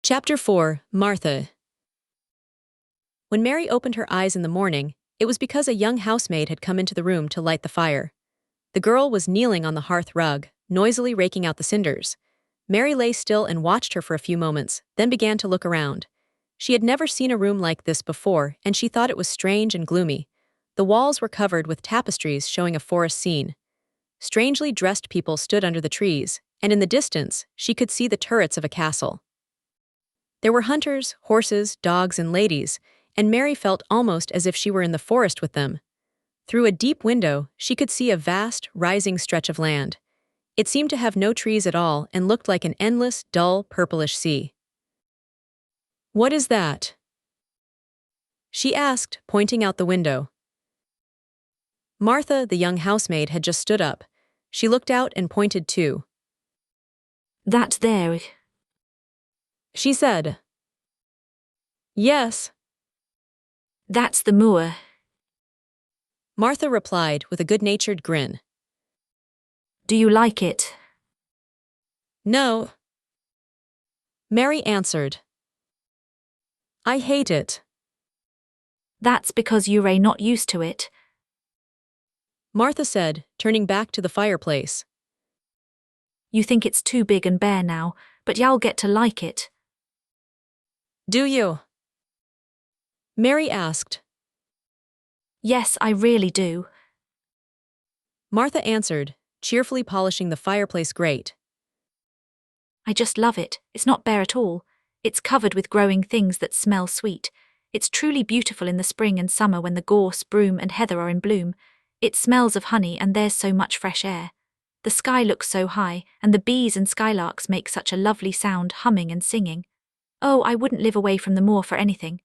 Chapter 4, Martha. When Mary opened her eyes in the morning, it was because a young housemaid had come into the room to light the fire. The girl was kneeling on the hearth rug, noisily raking out the cinders. Mary lay still and watched her for a few moments, then began to look around. She had never seen a room like this before, and she thought it was strange and gloomy. The walls were covered with tapestries showing a forest scene. Strangely dressed people stood under the trees, and in the distance, she could see the turrets of a castle. There were hunters, horses, dogs, and ladies, and Mary felt almost as if she were in the forest with them. Through a deep window, she could see a vast, rising stretch of land. It seemed to have no trees at all and looked like an endless, dull, purplish sea. "What is that?" she asked, pointing out the window. Martha, the young housemaid, had just stood up. She looked out and pointed too. "That there," she said. "Yes." "That's the moor." Martha replied with a good-natured grin. "Do you like it?" "No." Mary answered. "I hate it." "That's because you're not used to it." Martha said, turning back to the fireplace. "You think it's too big and bare now, but y'all get to like it." "Do you?" Mary asked. "Yes, I really do." Martha answered, cheerfully polishing the fireplace grate. "I just love it. It's not bare at all. It's covered with growing things that smell sweet. It's truly beautiful in the spring and summer when the gorse, broom, and heather are in bloom. It smells of honey and there's so much fresh air. The sky looks so high, and the bees and skylarks make such a lovely sound, humming and singing. Oh, I wouldn't live away from the moor for anything."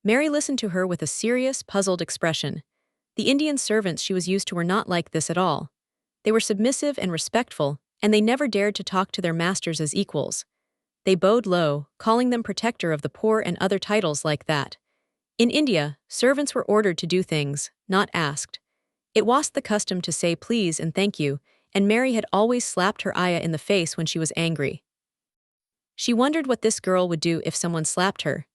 Mary listened to her with a serious, puzzled expression. The Indian servants she was used to were not like this at all. They were submissive and respectful, and they never dared to talk to their masters as equals. They bowed low, calling them protector of the poor and other titles like that. In India, servants were ordered to do things, not asked. It was the custom to say please and thank you, and Mary had always slapped her ayah in the face when she was angry. She wondered what this girl would do if someone slapped her.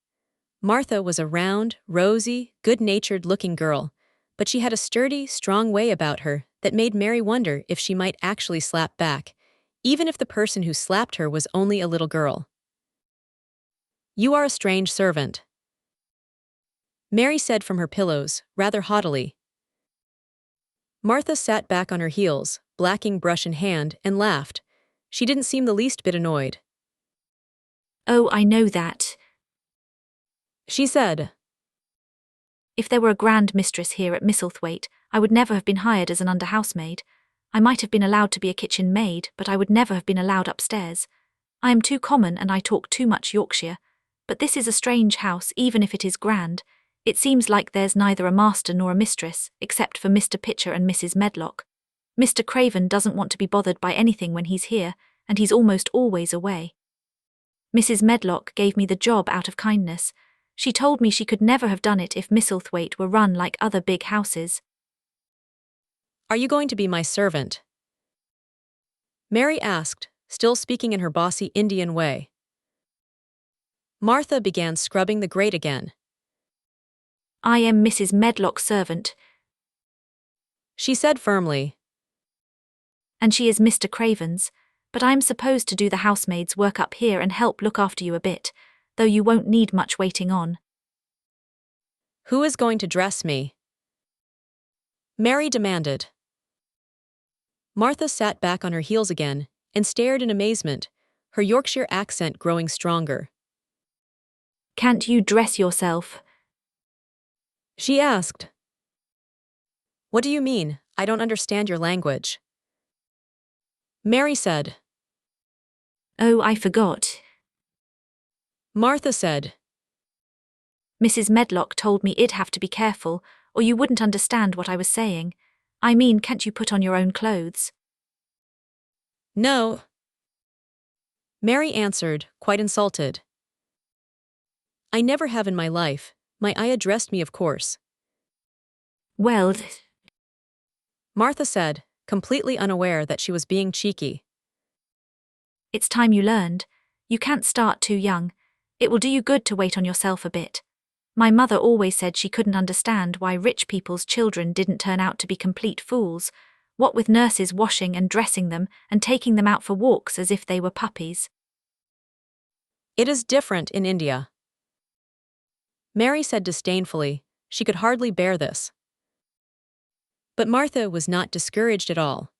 Martha was a round, rosy, good-natured-looking girl, but she had a sturdy, strong way about her that made Mary wonder if she might actually slap back, even if the person who slapped her was only a little girl. "You are a strange servant," Mary said from her pillows, rather haughtily. Martha sat back on her heels, blacking brush in hand, and laughed. She didn't seem the least bit annoyed. "Oh, I know that," she said. "If there were a grand mistress here at Misselthwaite, I would never have been hired as an under-housemaid. I might have been allowed to be a kitchen maid, but I would never have been allowed upstairs. I am too common and I talk too much Yorkshire. But this is a strange house, even if it is grand. It seems like there's neither a master nor a mistress, except for Mr. Pitcher and Mrs. Medlock. Mr. Craven doesn't want to be bothered by anything when he's here, and he's almost always away. Mrs. Medlock gave me the job out of kindness. She told me she could never have done it if Misselthwaite were run like other big houses." "Are you going to be my servant?" Mary asked, still speaking in her bossy Indian way. Martha began scrubbing the grate again. "I am Mrs. Medlock's servant," she said firmly. "and she is Mr. Craven's, but I'm supposed to do the housemaid's work up here and help look after you a bit, though you won't need much waiting on." "Who is going to dress me?" Mary demanded. Martha sat back on her heels again and stared in amazement, her Yorkshire accent growing stronger. "Can't you dress yourself?" she asked. "What do you mean? I don't understand your language." Mary said. "Oh, I forgot." Martha said. "Mrs. Medlock told me I'd have to be careful, or you wouldn't understand what I was saying. I mean, can't you put on your own clothes?" "No," Mary answered, quite insulted. "I never have in my life. My ayah dressed me, of course." "Well," Martha said, completely unaware that she was being cheeky. "it's time you learned. You can't start too young. It will do you good to wait on yourself a bit. My mother always said she couldn't understand why rich people's children didn't turn out to be complete fools, what with nurses washing and dressing them and taking them out for walks as if they were puppies. It is different in India. Mary said disdainfully. She could hardly bear this. But Martha was not discouraged at all.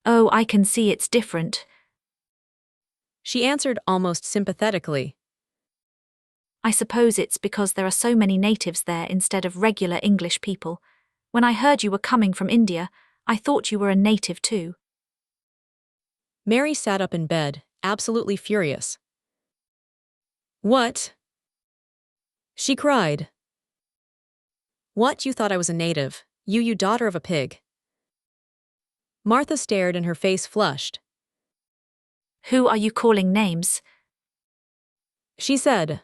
Oh, I can see it's different. She answered almost sympathetically. I suppose it's because there are so many natives there instead of regular English people. When I heard you were coming from India, I thought you were a native too. Mary sat up in bed, absolutely furious. What? She cried. What, you thought I was a native, you daughter of a pig? Martha stared and her face flushed. Who are you calling names? She said.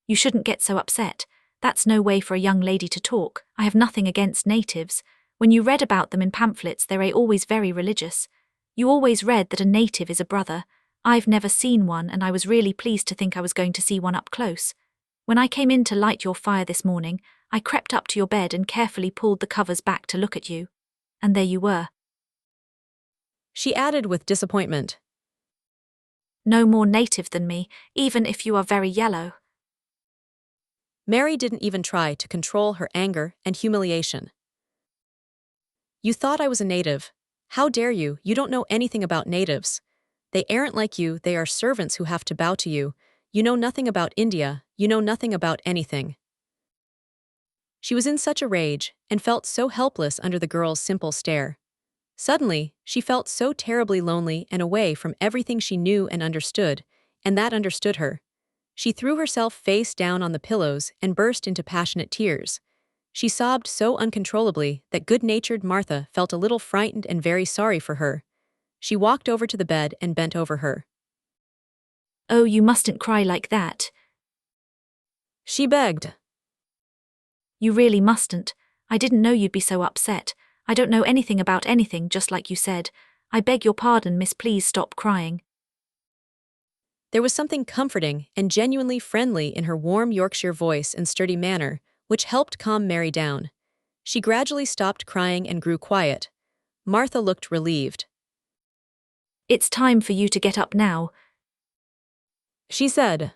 You shouldn't get so upset. That's no way for a young lady to talk. I have nothing against natives. When you read about them in pamphlets, they're always very religious. You always read that a native is a brother. I've never seen one, and I was really pleased to think I was going to see one up close. When I came in to light your fire this morning, I crept up to your bed and carefully pulled the covers back to look at you. And there you were. She added with disappointment. No more native than me, even if you are very yellow. Mary didn't even try to control her anger and humiliation. You thought I was a native. How dare you? You don't know anything about natives. They aren't like you, they are servants who have to bow to you. You know nothing about India, you know nothing about anything. She was in such a rage and felt so helpless under the girl's simple stare. Suddenly, she felt so terribly lonely and away from everything she knew and understood, and that understood her. She threw herself face down on the pillows and burst into passionate tears. She sobbed so uncontrollably that good-natured Martha felt a little frightened and very sorry for her. She walked over to the bed and bent over her. Oh, you mustn't cry like that. She begged. You really mustn't. I didn't know you'd be so upset. I don't know anything about anything, just like you said. I beg your pardon, miss, please stop crying. There was something comforting and genuinely friendly in her warm Yorkshire voice and sturdy manner, which helped calm Mary down. She gradually stopped crying and grew quiet. Martha looked relieved. It's time for you to get up now, she said.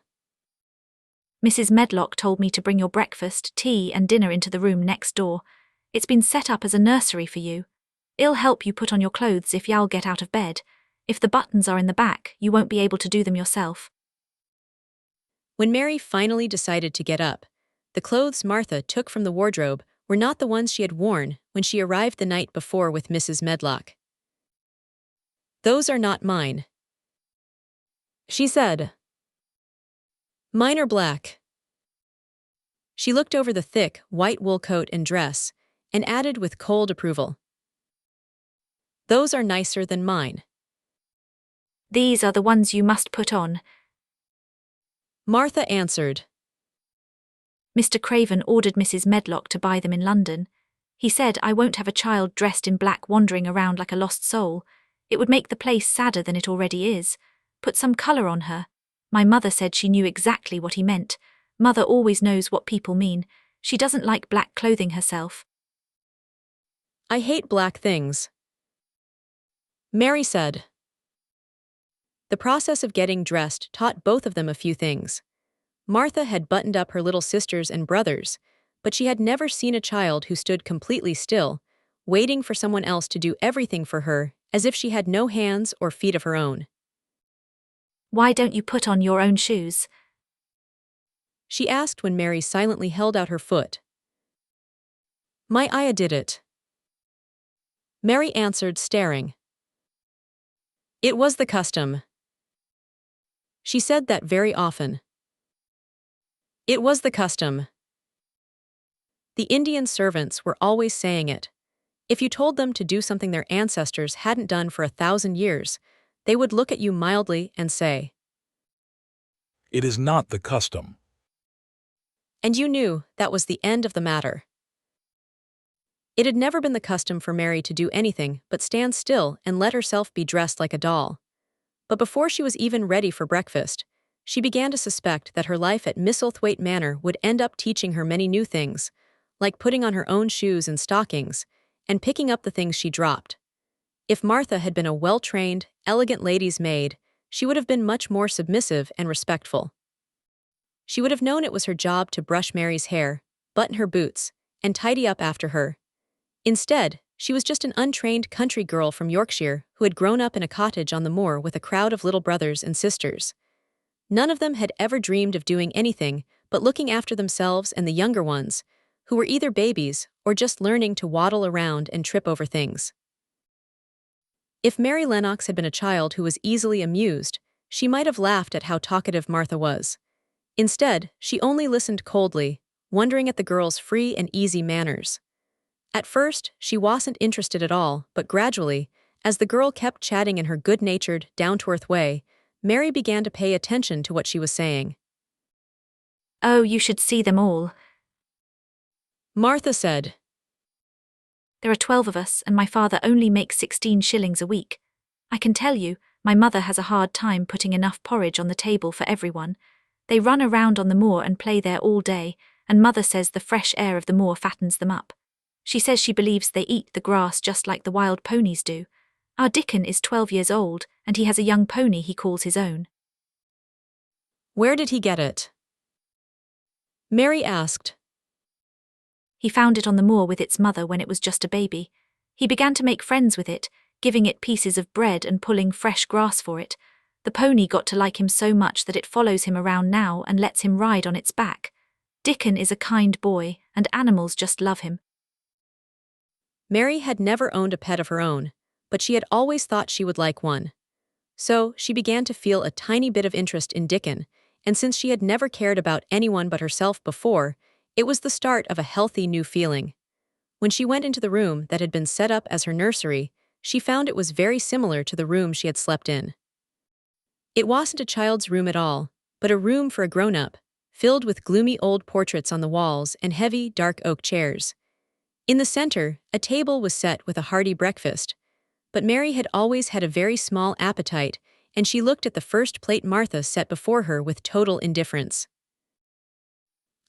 Mrs. Medlock told me to bring your breakfast, tea, and dinner into the room next door. It's been set up as a nursery for you. It'll help you put on your clothes if you'll get out of bed. If the buttons are in the back, you won't be able to do them yourself. When Mary finally decided to get up, the clothes Martha took from the wardrobe were not the ones she had worn when she arrived the night before with Mrs. Medlock. Those are not mine, she said. Mine are black. She looked over the thick, white wool coat and dress, and added with cold approval. Those are nicer than mine. These are the ones you must put on, Martha answered. Mr. Craven ordered Mrs. Medlock to buy them in London. He said I won't have a child dressed in black wandering around like a lost soul. It would make the place sadder than it already is. Put some colour on her. My mother said she knew exactly what he meant. Mother always knows what people mean. She doesn't like black clothing herself. I hate black things, Mary said. The process of getting dressed taught both of them a few things. Martha had buttoned up her little sisters and brothers, but she had never seen a child who stood completely still, waiting for someone else to do everything for her, as if she had no hands or feet of her own. Why don't you put on your own shoes? She asked when Mary silently held out her foot. My ayah did it, Mary answered, staring. It was the custom. She said that very often. It was the custom. The Indian servants were always saying it. If you told them to do something their ancestors hadn't done for 1,000 years, they would look at you mildly and say, It is not the custom. And you knew that was the end of the matter. It had never been the custom for Mary to do anything but stand still and let herself be dressed like a doll. But before she was even ready for breakfast, she began to suspect that her life at Misselthwaite Manor would end up teaching her many new things, like putting on her own shoes and stockings, and picking up the things she dropped. If Martha had been a well-trained, elegant lady's maid, she would have been much more submissive and respectful. She would have known it was her job to brush Mary's hair, button her boots, and tidy up after her. Instead, she was just an untrained country girl from Yorkshire who had grown up in a cottage on the moor with a crowd of little brothers and sisters. None of them had ever dreamed of doing anything but looking after themselves and the younger ones, who were either babies or just learning to waddle around and trip over things. If Mary Lennox had been a child who was easily amused, she might have laughed at how talkative Martha was. Instead, she only listened coldly, wondering at the girl's free and easy manners. At first, she wasn't interested at all, but gradually, as the girl kept chatting in her good-natured, down-to-earth way, Mary began to pay attention to what she was saying. "Oh, you should see them all," Martha said. "There are 12 of us, and my father only makes 16 shillings a week. I can tell you, my mother has a hard time putting enough porridge on the table for everyone. They run around on the moor and play there all day, and mother says the fresh air of the moor fattens them up. She says she believes they eat the grass just like the wild ponies do. Our Dickon is 12 years old, and he has a young pony he calls his own." Where did he get it? Mary asked. "He found it on the moor with its mother when it was just a baby. He began to make friends with it, giving it pieces of bread and pulling fresh grass for it. The pony got to like him so much that it follows him around now and lets him ride on its back. Dickon is a kind boy, and animals just love him." Mary had never owned a pet of her own, but she had always thought she would like one. So, she began to feel a tiny bit of interest in Dickon, and since she had never cared about anyone but herself before, it was the start of a healthy new feeling. When she went into the room that had been set up as her nursery, she found it was very similar to the room she had slept in. It wasn't a child's room at all, but a room for a grown-up, filled with gloomy old portraits on the walls and heavy, dark oak chairs. In the center, a table was set with a hearty breakfast, but Mary had always had a very small appetite, and she looked at the first plate Martha set before her with total indifference.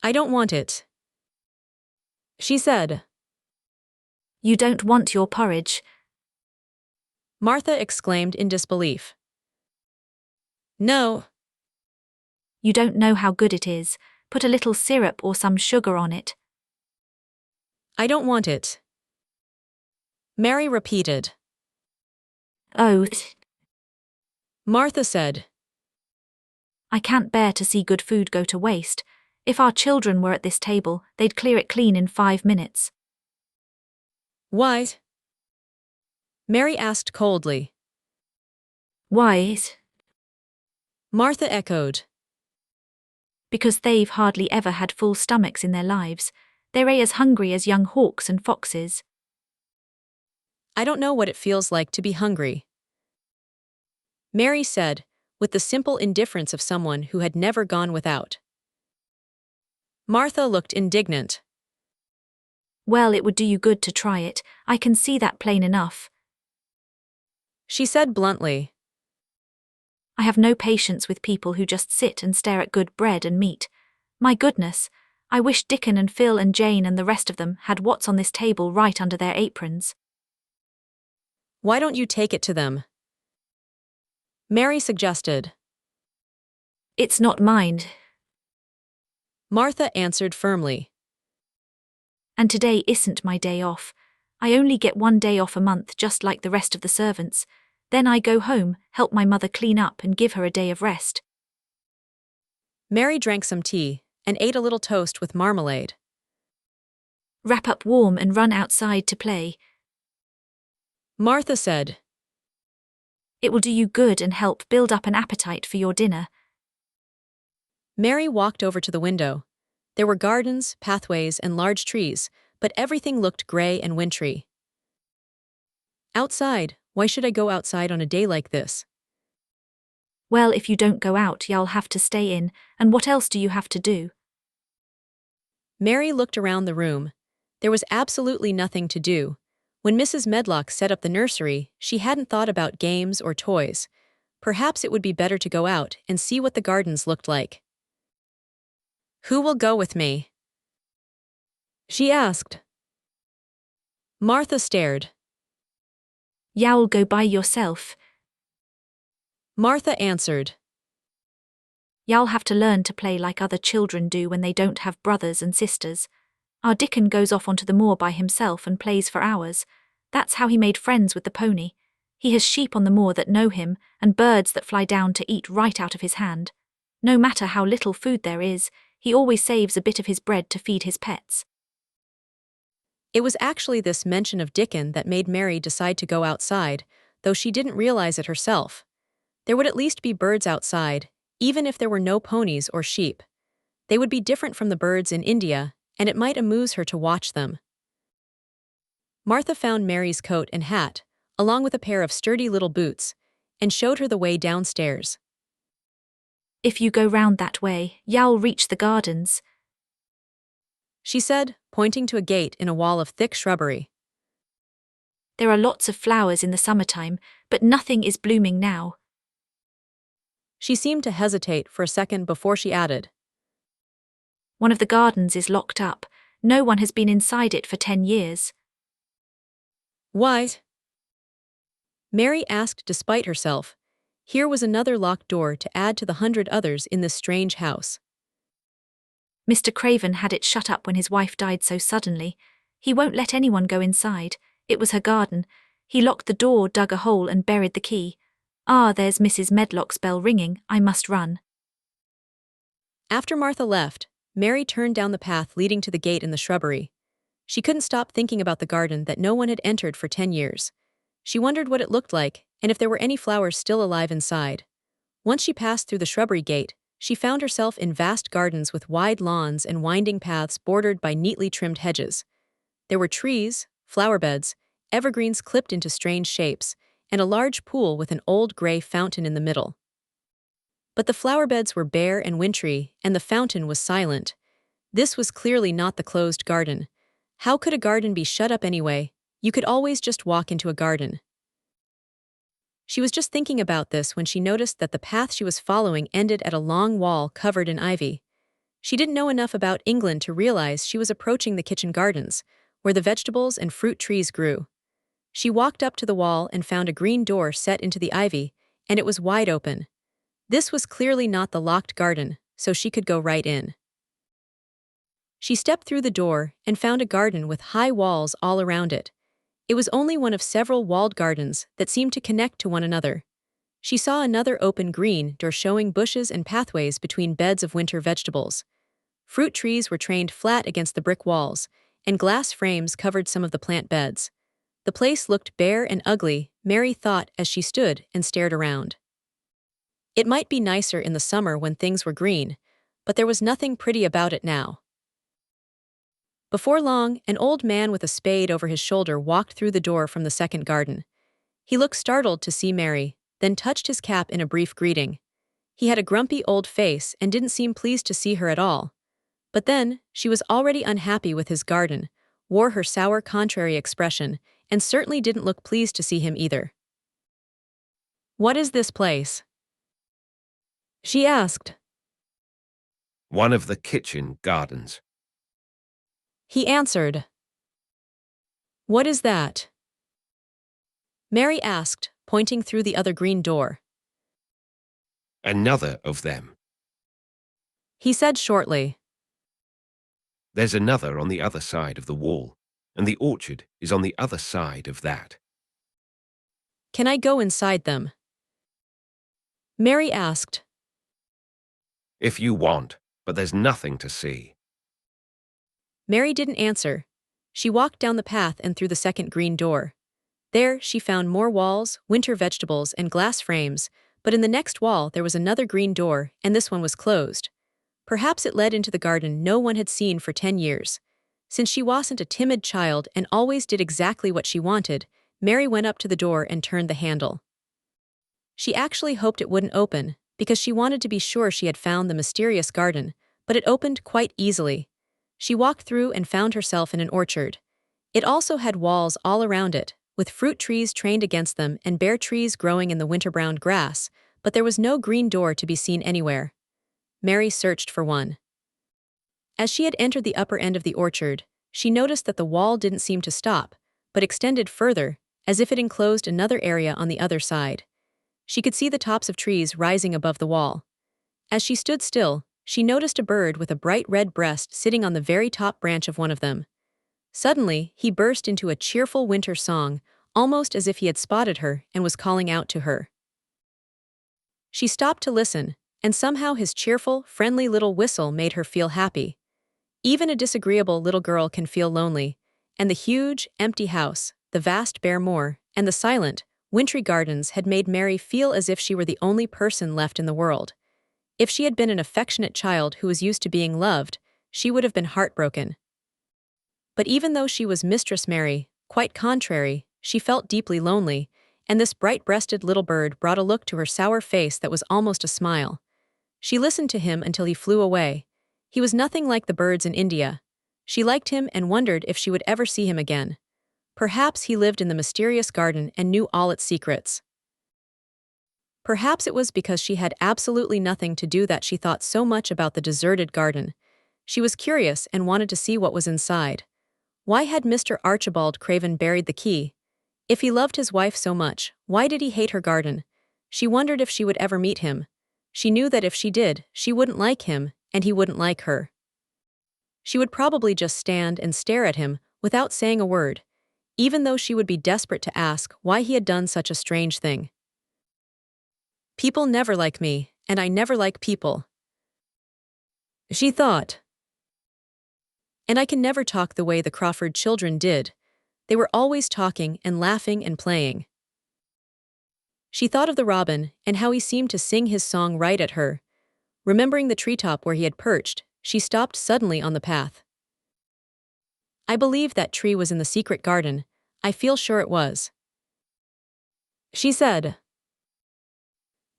"I don't want it," she said. "You don't want your porridge?" Martha exclaimed in disbelief. "No." "You don't know how good it is. Put a little syrup or some sugar on it." "I don't want it," Mary repeated. "Oh," Martha said. "I can't bear to see good food go to waste. If our children were at this table, they'd clear it clean in 5 minutes." "Why?" Mary asked coldly. "Why?" Martha echoed. "Because they've hardly ever had full stomachs in their lives. They're as hungry as young hawks and foxes." "I don't know what it feels like to be hungry," Mary said, with the simple indifference of someone who had never gone without. Martha looked indignant. "Well, it would do you good to try it. I can see that plain enough," she said bluntly. "I have no patience with people who just sit and stare at good bread and meat. My goodness, I wish Dickon and Phil and Jane and the rest of them had what's on this table right under their aprons." "Why don't you take it to them?" Mary suggested. "It's not mine." Martha answered firmly. "And today isn't my day off. I only get 1 day off a month just like the rest of the servants. Then I go home, help my mother clean up and give her a day of rest." Mary drank some tea and ate a little toast with marmalade. "Wrap up warm and run outside to play," Martha said. "It will do you good and help build up an appetite for your dinner." Mary walked over to the window. There were gardens, pathways, and large trees, but everything looked gray and wintry. "Outside? Why should I go outside on a day like this?" "Well, if you don't go out, you'll have to stay in, and what else do you have to do?" Mary looked around the room. There was absolutely nothing to do. When Mrs. Medlock set up the nursery, she hadn't thought about games or toys, Perhaps it would be better to go out and see what the gardens looked like. "Who will go with me?" she asked. Martha stared. You'll go by yourself. Martha answered. You'll have to learn to play like other children do when they don't have brothers and sisters. Our Dickon goes off onto the moor by himself and plays for hours. That's how he made friends with the pony. He has sheep on the moor that know him, and birds that fly down to eat right out of his hand. No matter how little food there is, he always saves a bit of his bread to feed his pets. It was actually this mention of Dickon that made Mary decide to go outside, though she didn't realize it herself. There would at least be birds outside, even if there were no ponies or sheep. They would be different from the birds in India, and it might amuse her to watch them. Martha found Mary's coat and hat, along with a pair of sturdy little boots, and showed her the way downstairs. If you go round that way, you'll reach the gardens, she said, pointing to a gate in a wall of thick shrubbery. There are lots of flowers in the summertime, but nothing is blooming now. She seemed to hesitate for a second before she added. One of the gardens is locked up. No one has been inside it for 10 years. What? Mary asked despite herself. Here was another locked door to add to the 100 others in this strange house. Mr. Craven had it shut up when his wife died so suddenly. He won't let anyone go inside. It was her garden. He locked the door, dug a hole and buried the key. Ah, there's Mrs. Medlock's bell ringing. I must run. After Martha left, Mary turned down the path leading to the gate in the shrubbery. She couldn't stop thinking about the garden that no one had entered for 10 years. She wondered what it looked like and if there were any flowers still alive inside. Once she passed through the shrubbery gate, she found herself in vast gardens with wide lawns and winding paths bordered by neatly trimmed hedges. There were trees, flower beds, evergreens clipped into strange shapes, and a large pool with an old gray fountain in the middle. But the flower beds were bare and wintry, and the fountain was silent. This was clearly not the closed garden. How could a garden be shut up anyway? You could always just walk into a garden. She was just thinking about this when she noticed that the path she was following ended at a long wall covered in ivy. She didn't know enough about England to realize she was approaching the kitchen gardens, where the vegetables and fruit trees grew. She walked up to the wall and found a green door set into the ivy, and it was wide open. This was clearly not the locked garden, so she could go right in. She stepped through the door and found a garden with high walls all around it. It was only one of several walled gardens that seemed to connect to one another. She saw another open green door showing bushes and pathways between beds of winter vegetables. Fruit trees were trained flat against the brick walls, and glass frames covered some of the plant beds. The place looked bare and ugly, Mary thought as she stood and stared around. It might be nicer in the summer when things were green, but there was nothing pretty about it now. Before long, an old man with a spade over his shoulder walked through the door from the second garden. He looked startled to see Mary, then touched his cap in a brief greeting. He had a grumpy old face and didn't seem pleased to see her at all. But then, she was already unhappy with his garden, wore her sour contrary expression, and certainly didn't look pleased to see him either. "What is this place?" she asked. "One of the kitchen gardens." He answered. "What is that?" Mary asked, pointing through the other green door. "Another of them. He said shortly. There's another on the other side of the wall, and the orchard is on the other side of that." "Can I go inside them?" Mary asked. "If you want, but there's nothing to see." Mary didn't answer. She walked down the path and through the second green door. There, she found more walls, winter vegetables, and glass frames, but in the next wall there was another green door, and this one was closed. Perhaps it led into the garden no one had seen for 10 years. Since she wasn't a timid child and always did exactly what she wanted, Mary went up to the door and turned the handle. She actually hoped it wouldn't open, because she wanted to be sure she had found the mysterious garden, but it opened quite easily. She walked through and found herself in an orchard. It also had walls all around it, with fruit trees trained against them and bare trees growing in the winter-browned grass, but there was no green door to be seen anywhere. Mary searched for one. As she had entered the upper end of the orchard, she noticed that the wall didn't seem to stop, but extended further, as if it enclosed another area on the other side. She could see the tops of trees rising above the wall. As she stood still, she noticed a bird with a bright red breast sitting on the very top branch of one of them. Suddenly, he burst into a cheerful winter song, almost as if he had spotted her and was calling out to her. She stopped to listen, and somehow his cheerful, friendly little whistle made her feel happy. Even a disagreeable little girl can feel lonely, and the huge, empty house, the vast bare moor, and the silent, wintry gardens had made Mary feel as if she were the only person left in the world. If she had been an affectionate child who was used to being loved, she would have been heartbroken. But even though she was Mistress Mary, quite contrary, she felt deeply lonely, and this bright-breasted little bird brought a look to her sour face that was almost a smile. She listened to him until he flew away. He was nothing like the birds in India. She liked him and wondered if she would ever see him again. Perhaps he lived in the mysterious garden and knew all its secrets. Perhaps it was because she had absolutely nothing to do that she thought so much about the deserted garden. She was curious and wanted to see what was inside. Why had Mr. Archibald Craven buried the key? If he loved his wife so much, why did he hate her garden? She wondered if she would ever meet him. She knew that if she did, she wouldn't like him, and he wouldn't like her. She would probably just stand and stare at him, without saying a word, even though she would be desperate to ask why he had done such a strange thing. People never like me, and I never like people, she thought. And I can never talk the way the Crawford children did. They were always talking and laughing and playing. She thought of the robin and how he seemed to sing his song right at her. Remembering the treetop where he had perched, she stopped suddenly on the path. I believe that tree was in the secret garden. I feel sure it was, she said.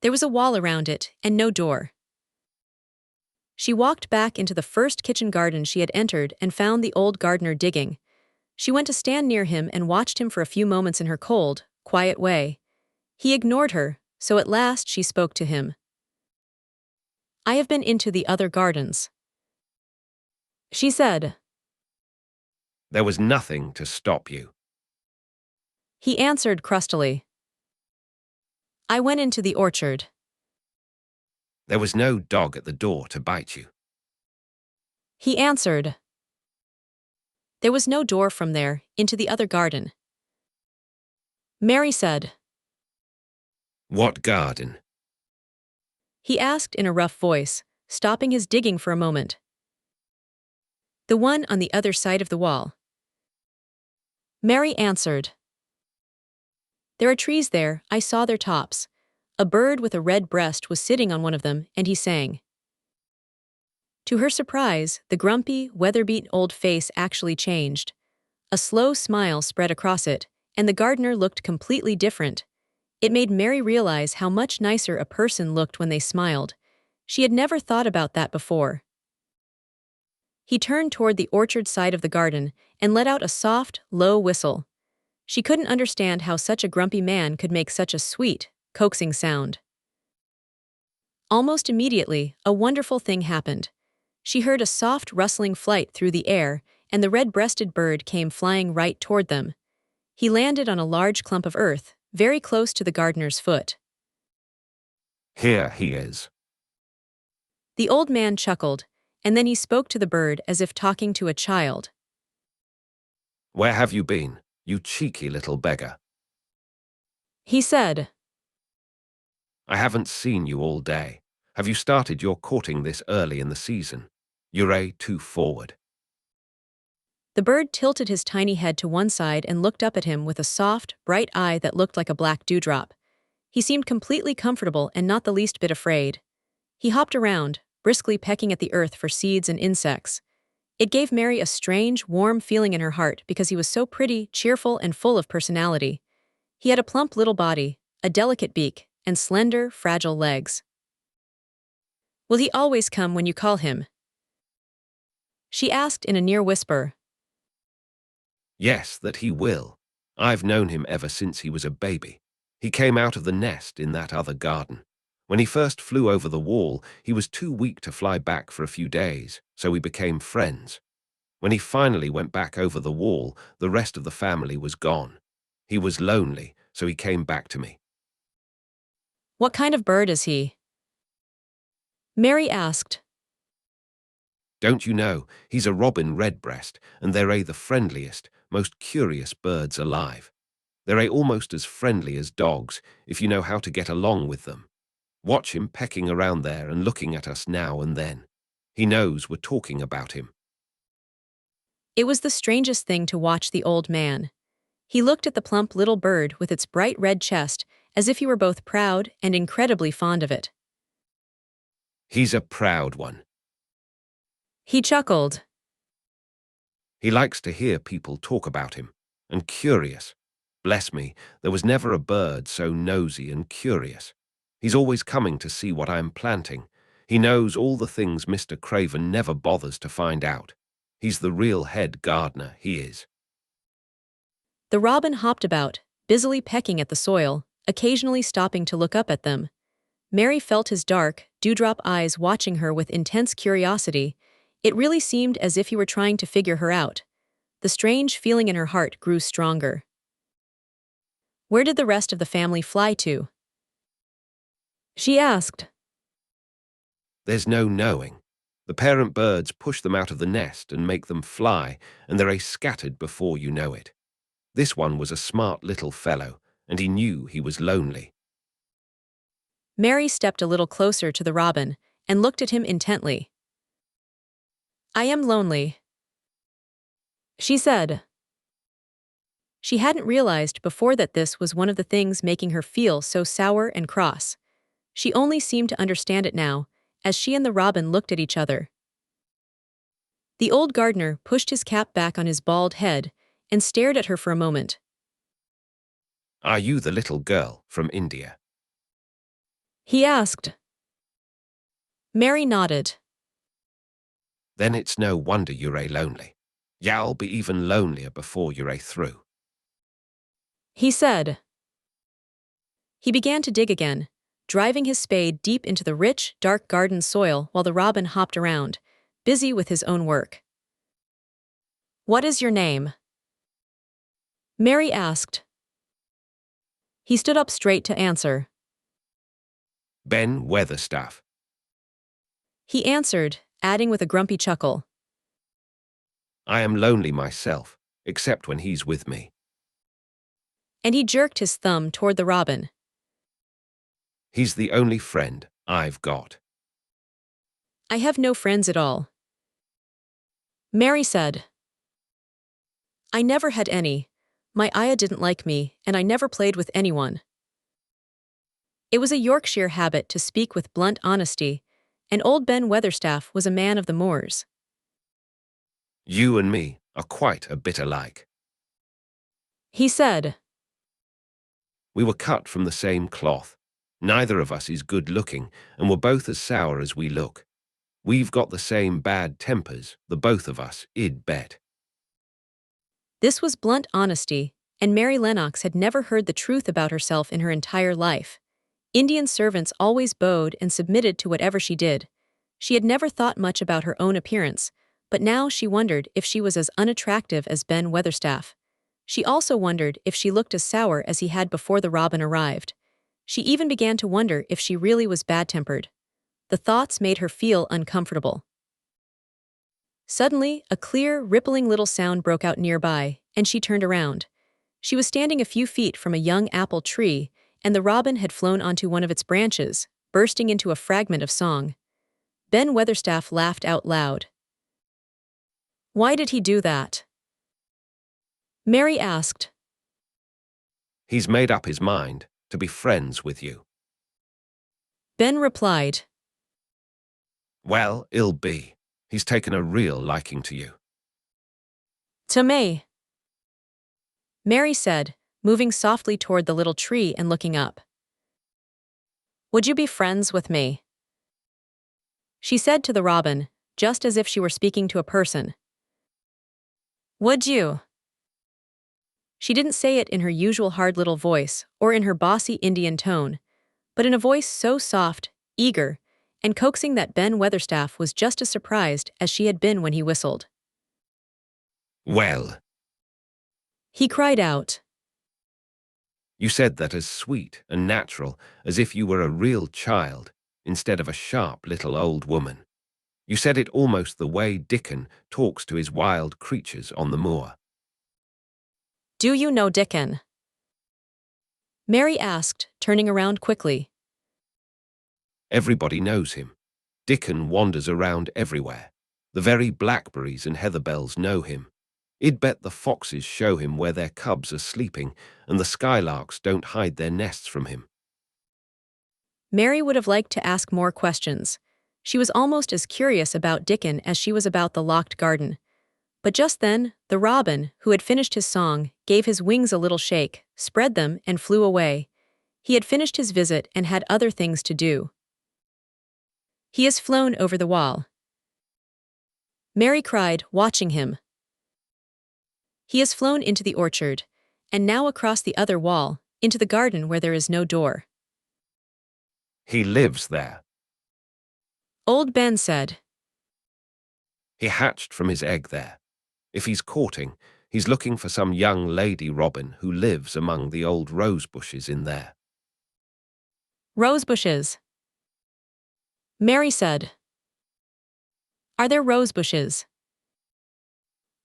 There was a wall around it and no door. She walked back into the first kitchen garden she had entered and found the old gardener digging. She went to stand near him and watched him for a few moments in her cold, quiet way. He ignored her, so at last she spoke to him. I have been into the other gardens, she said. There was nothing to stop you. He answered crustily. I went into the orchard. There was no dog at the door to bite you. He answered. There was no door from there into the other garden. Mary said. What garden? He asked in a rough voice, stopping his digging for a moment. The one on the other side of the wall. Mary answered. There are trees there, I saw their tops. A bird with a red breast was sitting on one of them, and he sang. To her surprise, the grumpy, weather-beaten old face actually changed. A slow smile spread across it, and the gardener looked completely different. It made Mary realize how much nicer a person looked when they smiled. She had never thought about that before. He turned toward the orchard side of the garden and let out a soft, low whistle. She couldn't understand how such a grumpy man could make such a sweet, coaxing sound. Almost immediately, a wonderful thing happened. She heard a soft rustling flight through the air, and the red-breasted bird came flying right toward them. He landed on a large clump of earth, very close to the gardener's foot. Here he is. The old man chuckled, and then he spoke to the bird as if talking to a child. Where have you been, you cheeky little beggar? He said. I haven't seen you all day. Have you started your courting this early in the season? You're too forward. The bird tilted his tiny head to one side and looked up at him with a soft, bright eye that looked like a black dewdrop. He seemed completely comfortable and not the least bit afraid. He hopped around, briskly pecking at the earth for seeds and insects. It gave Mary a strange, warm feeling in her heart because he was so pretty, cheerful, and full of personality. He had a plump little body, a delicate beak, and slender, fragile legs. Will he always come when you call him? She asked in a near whisper. Yes, that he will. I've known him ever since he was a baby. He came out of the nest in that other garden. When he first flew over the wall, he was too weak to fly back for a few days, so we became friends. When he finally went back over the wall, the rest of the family was gone. He was lonely, so he came back to me. What kind of bird is he? Mary asked. Don't you know, he's a robin redbreast, and they're the friendliest, most curious birds alive. They're almost as friendly as dogs, if you know how to get along with them. Watch him pecking around there and looking at us now and then. He knows we're talking about him. It was the strangest thing to watch the old man. He looked at the plump little bird with its bright red chest as if he were both proud and incredibly fond of it. He's a proud one. He chuckled. He likes to hear people talk about him, and curious. Bless me, there was never a bird so nosy and curious. He's always coming to see what I'm planting. He knows all the things Mr. Craven never bothers to find out. He's the real head gardener, he is. The robin hopped about, busily pecking at the soil, occasionally stopping to look up at them. Mary felt his dark, dewdrop eyes watching her with intense curiosity. It really seemed as if he were trying to figure her out. The strange feeling in her heart grew stronger. Where did the rest of the family fly to? She asked. There's no knowing. The parent birds push them out of the nest and make them fly, and they're scattered before you know it. This one was a smart little fellow, and he knew he was lonely. Mary stepped a little closer to the robin and looked at him intently. I am lonely, she said. She hadn't realized before that this was one of the things making her feel so sour and cross. She only seemed to understand it now, as she and the robin looked at each other. The old gardener pushed his cap back on his bald head and stared at her for a moment. Are you the little girl from India? He asked. Mary nodded. Then it's no wonder you're lonely. You'll be even lonelier before you're through. He said. He began to dig again, driving his spade deep into the rich, dark garden soil while the robin hopped around, busy with his own work. What is your name? Mary asked. He stood up straight to answer. Ben Weatherstaff. He answered, adding with a grumpy chuckle. I am lonely myself, except when he's with me. And he jerked his thumb toward the robin. He's the only friend I've got. I have no friends at all. Mary said. I never had any. My Aya didn't like me, and I never played with anyone. It was a Yorkshire habit to speak with blunt honesty, and old Ben Weatherstaff was a man of the moors. You and me are quite a bit alike. He said. We were cut from the same cloth. Neither of us is good-looking, and we're both as sour as we look. We've got the same bad tempers, the both of us, I'd bet. This was blunt honesty, and Mary Lennox had never heard the truth about herself in her entire life. Indian servants always bowed and submitted to whatever she did. She had never thought much about her own appearance, but now she wondered if she was as unattractive as Ben Weatherstaff. She also wondered if she looked as sour as he had before the robin arrived. She even began to wonder if she really was bad-tempered. The thoughts made her feel uncomfortable. Suddenly, a clear, rippling little sound broke out nearby, and she turned around. She was standing a few feet from a young apple tree, and the robin had flown onto one of its branches, bursting into a fragment of song. Ben Weatherstaff laughed out loud. Why did he do that? Mary asked. He's made up his mind to be friends with you. Ben replied. Well, he'll be. He's taken a real liking to you. To me, Mary said, moving softly toward the little tree and looking up. Would you be friends with me? She said to the robin, just as if she were speaking to a person. Would you? She didn't say it in her usual hard little voice or in her bossy Indian tone, but in a voice so soft, eager, and coaxing that Ben Weatherstaff was just as surprised as she had been when he whistled. Well, He cried out. you said that as sweet and natural as if you were a real child instead of a sharp little old woman. You said it almost the way Dickon talks to his wild creatures on the moor. Do you know Dickon? Mary asked, turning around quickly. Everybody knows him. Dickon wanders around everywhere. The very blackberries and heatherbells know him. I'd bet the foxes show him where their cubs are sleeping, and the skylarks don't hide their nests from him. Mary would have liked to ask more questions. She was almost as curious about Dickon as she was about the locked garden. But just then, the robin, who had finished his song, gave his wings a little shake, spread them, and flew away. He had finished his visit and had other things to do. He has flown over the wall. Mary cried, watching him. He has flown into the orchard, and now across the other wall, into the garden where there is no door. He lives there. Old Ben said. He hatched from his egg there. If he's courting, he's looking for some young lady robin who lives among the old rose bushes in there. Rose bushes. Mary said. Are there rose bushes?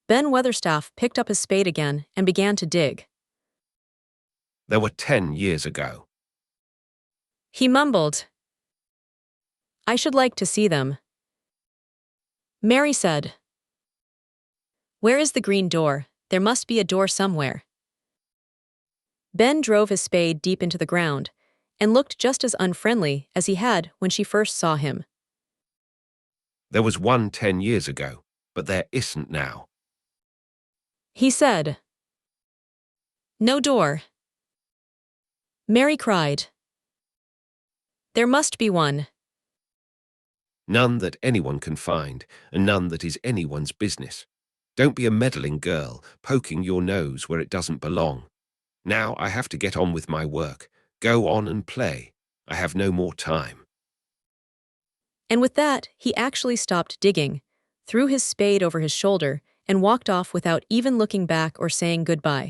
Ben Weatherstaff picked up his spade again and began to dig. There were 10 years ago. He mumbled. I should like to see them. Mary said. Where is the green door? There must be a door somewhere. Ben drove his spade deep into the ground and looked just as unfriendly as he had when she first saw him. There was one 10 years ago, but there isn't now. He said. No door. Mary cried. There must be one. None that anyone can find, and none that is anyone's business. Don't be a meddling girl, poking your nose where it doesn't belong. Now I have to get on with my work. Go on and play. I have no more time. And with that, he actually stopped digging, threw his spade over his shoulder, and walked off without even looking back or saying goodbye.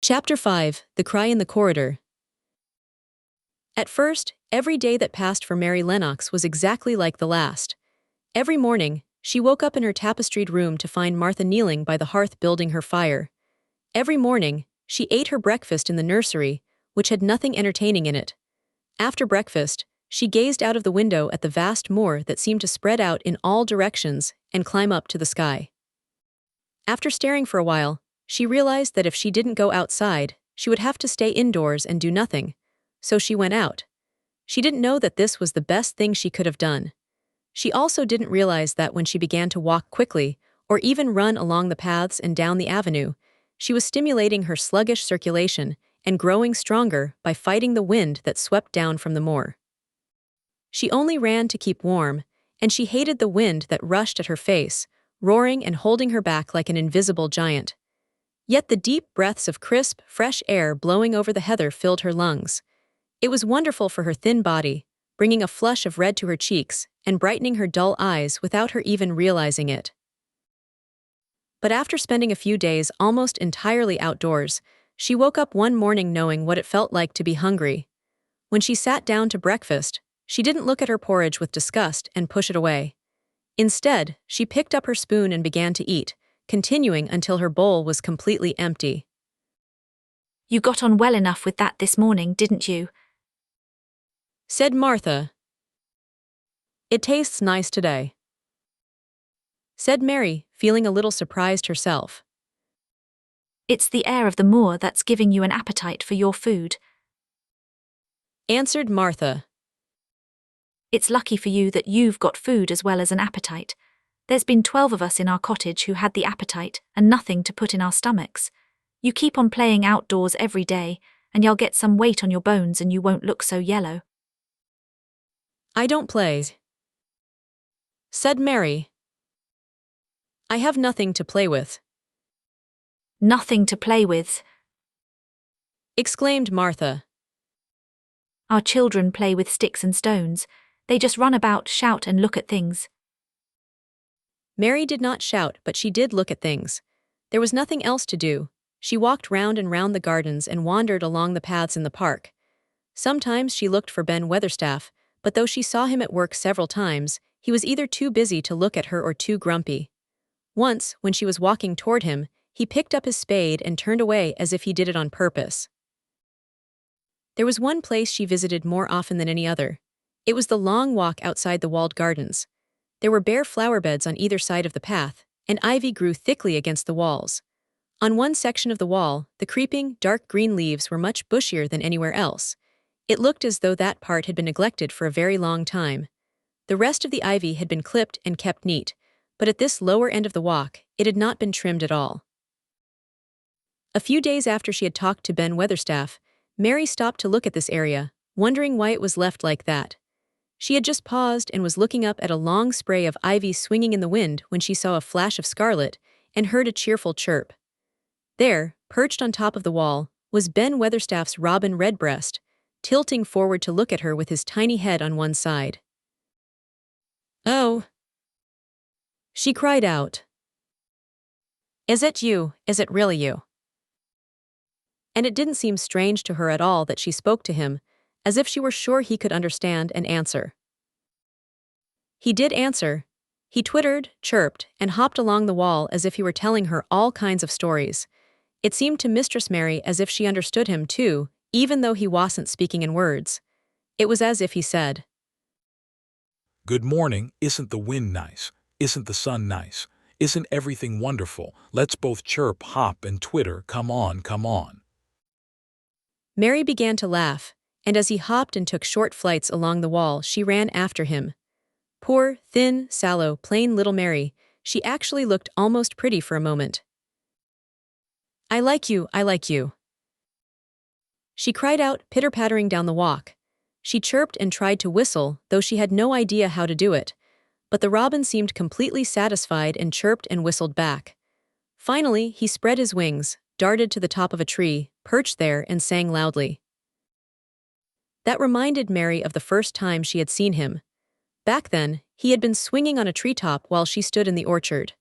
Chapter 5: The Cry in the Corridor. At first, every day that passed for Mary Lennox was exactly like the last. Every morning, she woke up in her tapestried room to find Martha kneeling by the hearth building her fire. Every morning, she ate her breakfast in the nursery, which had nothing entertaining in it. After breakfast, she gazed out of the window at the vast moor that seemed to spread out in all directions and climb up to the sky. After staring for a while, she realized that if she didn't go outside, she would have to stay indoors and do nothing. So she went out. She didn't know that this was the best thing she could have done. She also didn't realize that when she began to walk quickly, or even run along the paths and down the avenue, she was stimulating her sluggish circulation and growing stronger by fighting the wind that swept down from the moor. She only ran to keep warm, and she hated the wind that rushed at her face, roaring and holding her back like an invisible giant. Yet the deep breaths of crisp, fresh air blowing over the heather filled her lungs. It was wonderful for her thin body, bringing a flush of red to her cheeks and brightening her dull eyes without her even realizing it. But after spending a few days almost entirely outdoors, she woke up one morning knowing what it felt like to be hungry. When she sat down to breakfast, she didn't look at her porridge with disgust and push it away. Instead, she picked up her spoon and began to eat, continuing until her bowl was completely empty. You got on well enough with that this morning, didn't you? Said Martha. It tastes nice today. Said Mary, feeling a little surprised herself. It's the air of the moor that's giving you an appetite for your food. Answered Martha. It's lucky for you that you've got food as well as an appetite. There's been 12 of us in our cottage who had the appetite and nothing to put in our stomachs. You keep on playing outdoors every day, and you'll get some weight on your bones and you won't look so yellow. I don't play. Said Mary. I have nothing to play with. Nothing to play with. exclaimed Martha. Our children play with sticks and stones. They just run about, shout, and look at things. Mary did not shout, but she did look at things. There was nothing else to do. She walked round and round the gardens and wandered along the paths in the park. Sometimes she looked for Ben Weatherstaff, but though she saw him at work several times, he was either too busy to look at her or too grumpy. Once, when she was walking toward him, he picked up his spade and turned away as if he did it on purpose. There was one place she visited more often than any other. It was the long walk outside the walled gardens. There were bare flower beds on either side of the path, and ivy grew thickly against the walls. On one section of the wall, the creeping, dark green leaves were much bushier than anywhere else. It looked as though that part had been neglected for a very long time. The rest of the ivy had been clipped and kept neat, but at this lower end of the walk, it had not been trimmed at all. A few days after she had talked to Ben Weatherstaff, Mary stopped to look at this area, wondering why it was left like that. She had just paused and was looking up at a long spray of ivy swinging in the wind when she saw a flash of scarlet and heard a cheerful chirp. There, perched on top of the wall, was Ben Weatherstaff's robin redbreast, tilting forward to look at her with his tiny head on one side. "Oh!" she cried out. "Is it you? Is it really you?" And it didn't seem strange to her at all that she spoke to him, as if she were sure he could understand and answer. He did answer. He twittered, chirped, and hopped along the wall as if he were telling her all kinds of stories. It seemed to Mistress Mary as if she understood him too, even though he wasn't speaking in words. It was as if he said, Good morning, isn't the wind nice? Isn't the sun nice? Isn't everything wonderful? Let's both chirp, hop, and twitter, come on, come on. Mary began to laugh, and as he hopped and took short flights along the wall, she ran after him. Poor, thin, sallow, plain little Mary, she actually looked almost pretty for a moment. I like you, I like you," she cried out, pitter-pattering down the walk. She chirped and tried to whistle, though she had no idea how to do it, but the robin seemed completely satisfied and chirped and whistled back. Finally, he spread his wings, darted to the top of a tree, perched there, and sang loudly. That reminded Mary of the first time she had seen him. Back then, he had been swinging on a treetop while she stood in the orchard.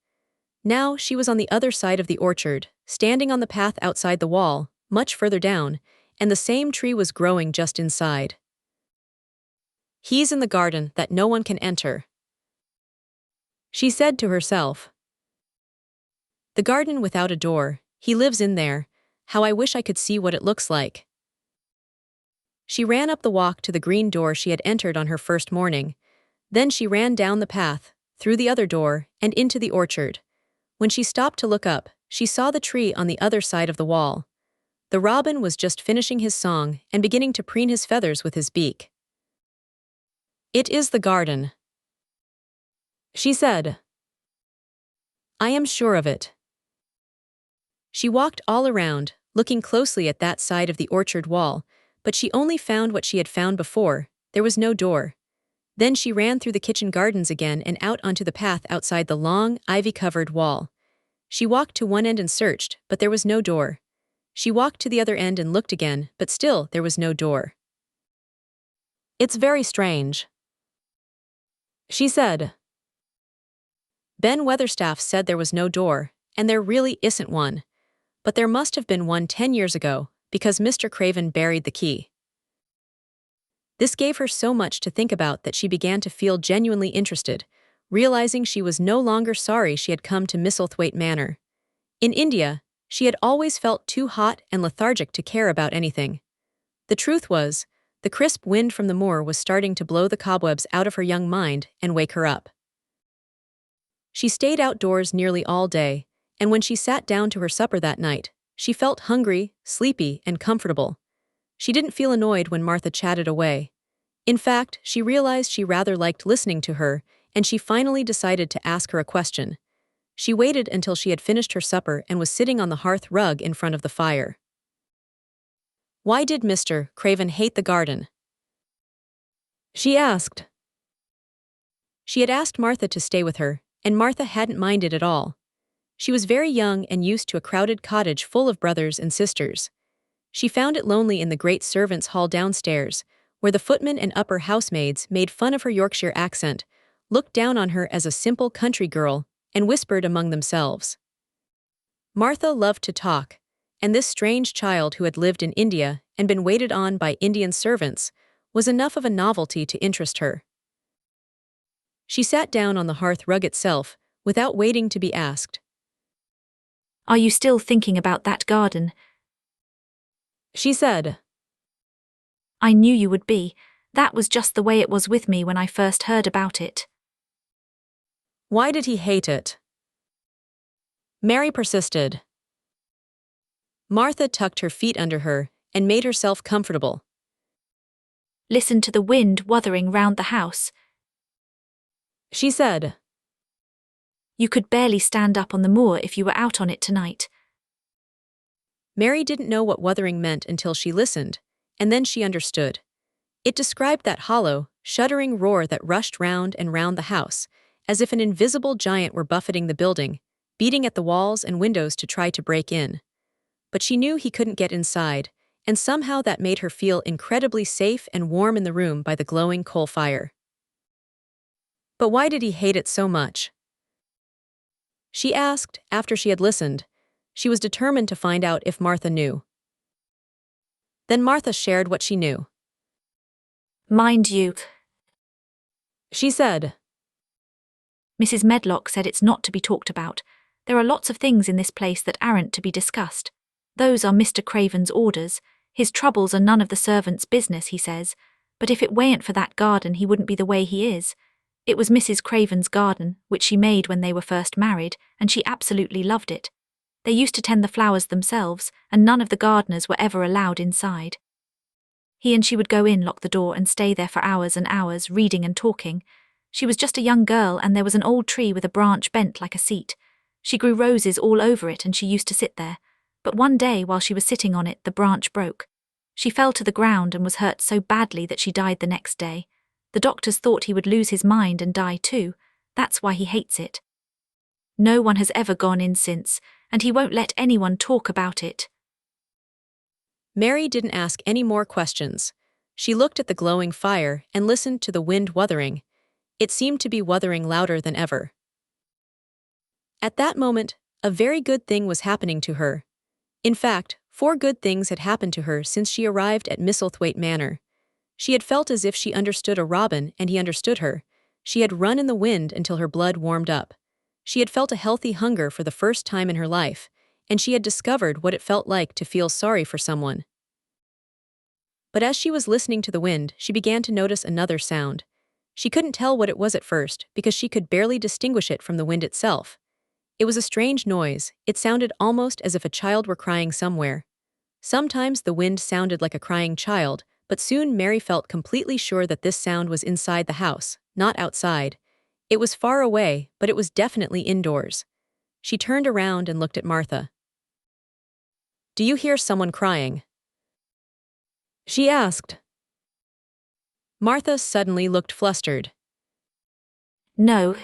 Now she was on the other side of the orchard, standing on the path outside the wall, much further down, and the same tree was growing just inside. He's in the garden that no one can enter, she said to herself. The garden without a door, he lives in there. How I wish I could see what it looks like. She ran up the walk to the green door she had entered on her first morning. Then she ran down the path, through the other door, and into the orchard. When she stopped to look up, she saw the tree on the other side of the wall. The robin was just finishing his song and beginning to preen his feathers with his beak. It is the garden, she said. I am sure of it. She walked all around, looking closely at that side of the orchard wall, but she only found what she had found before. There was no door. Then she ran through the kitchen gardens again and out onto the path outside the long, ivy-covered wall. She walked to one end and searched, but there was no door. She walked to the other end and looked again, but still there was no door. It's very strange, she said. Ben Weatherstaff said there was no door, and there really isn't one. But there must have been one 10 years ago, because Mr. Craven buried the key. This gave her so much to think about that she began to feel genuinely interested, realizing she was no longer sorry she had come to Misselthwaite Manor. In India, she had always felt too hot and lethargic to care about anything. The truth was, the crisp wind from the moor was starting to blow the cobwebs out of her young mind and wake her up. She stayed outdoors nearly all day, and when she sat down to her supper that night, she felt hungry, sleepy, and comfortable. She didn't feel annoyed when Martha chatted away. In fact, she realized she rather liked listening to her, and she finally decided to ask her a question. She waited until she had finished her supper and was sitting on the hearth rug in front of the fire. Why did Mr. Craven hate the garden? She asked. She had asked Martha to stay with her, and Martha hadn't minded at all. She was very young and used to a crowded cottage full of brothers and sisters. She found it lonely in the great servants' hall downstairs, where the footmen and upper housemaids made fun of her Yorkshire accent, looked down on her as a simple country girl, and whispered among themselves. Martha loved to talk, and this strange child who had lived in India and been waited on by Indian servants was enough of a novelty to interest her. She sat down on the hearth rug itself, without waiting to be asked. Are you still thinking about that garden? She said. I knew you would be. That was just the way it was with me when I first heard about it. Why did he hate it? Mary persisted. Martha tucked her feet under her and made herself comfortable. Listen to the wind wuthering round the house. She said. You could barely stand up on the moor if you were out on it tonight. Mary didn't know what wuthering meant until she listened, and then she understood. It described that hollow, shuddering roar that rushed round and round the house, as if an invisible giant were buffeting the building, beating at the walls and windows to try to break in. But she knew he couldn't get inside, and somehow that made her feel incredibly safe and warm in the room by the glowing coal fire. But why did he hate it so much? She asked, after she had listened. She was determined to find out if Martha knew. Then Martha shared what she knew. Mind you, She said. Mrs. Medlock said it's not to be talked about. There are lots of things in this place that aren't to be discussed. Those are Mr. Craven's orders. His troubles are none of the servants' business, he says. But if it weren't for that garden, he wouldn't be the way he is. It was Mrs. Craven's garden, which she made when they were first married, and she absolutely loved it. They used to tend the flowers themselves, and none of the gardeners were ever allowed inside. He and she would go in, lock the door, and stay there for hours and hours, reading and talking. She was just a young girl, and there was an old tree with a branch bent like a seat. She grew roses all over it, and she used to sit there. But one day, while she was sitting on it, the branch broke. She fell to the ground and was hurt so badly that she died the next day. The doctors thought he would lose his mind and die too. That's why he hates it. No one has ever gone in since, and he won't let anyone talk about it. Mary didn't ask any more questions. She looked at the glowing fire and listened to the wind wuthering. It seemed to be wuthering louder than ever. At that moment, a very good thing was happening to her. In fact, 4 good things had happened to her since she arrived at Misselthwaite Manor. She had felt as if she understood a robin and he understood her. She had run in the wind until her blood warmed up. She had felt a healthy hunger for the first time in her life, and she had discovered what it felt like to feel sorry for someone. But as she was listening to the wind, she began to notice another sound. She couldn't tell what it was at first because she could barely distinguish it from the wind itself. It was a strange noise. It sounded almost as if a child were crying somewhere. Sometimes the wind sounded like a crying child, but soon Mary felt completely sure that this sound was inside the house, not outside. It was far away, but it was definitely indoors. She turned around and looked at Martha. "Do you hear someone crying?" she asked. Martha suddenly looked flustered. No,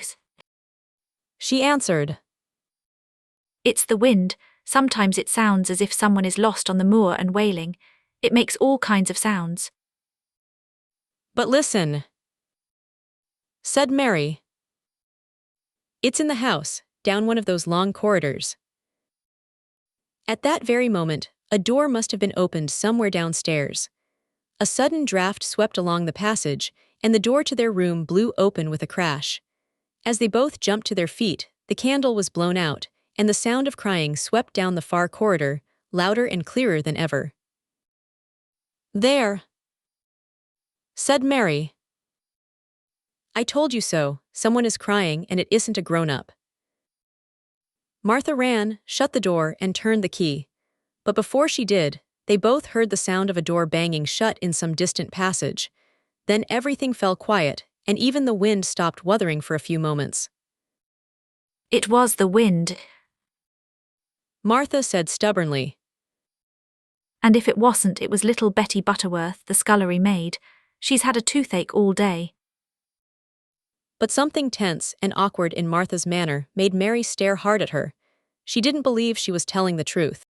She answered. it's the wind. Sometimes it sounds as if someone is lost on the moor and wailing. It makes all kinds of sounds. "But listen," said Mary. "It's in the house, down one of those long corridors." At that very moment, a door must have been opened somewhere downstairs. A sudden draft swept along the passage, and the door to their room blew open with a crash. As they both jumped to their feet, the candle was blown out, and the sound of crying swept down the far corridor, louder and clearer than ever. "There," said Mary. "I told you so. Someone is crying, and it isn't a grown-up." Martha ran, shut the door, and turned the key. But before she did, they both heard the sound of a door banging shut in some distant passage. Then everything fell quiet, and even the wind stopped wuthering for a few moments. It was the wind. Martha said stubbornly. And if it wasn't, it was little Betty Butterworth, the scullery maid. She's had a toothache all day. But something tense and awkward in Martha's manner made Mary stare hard at her. She didn't believe she was telling the truth.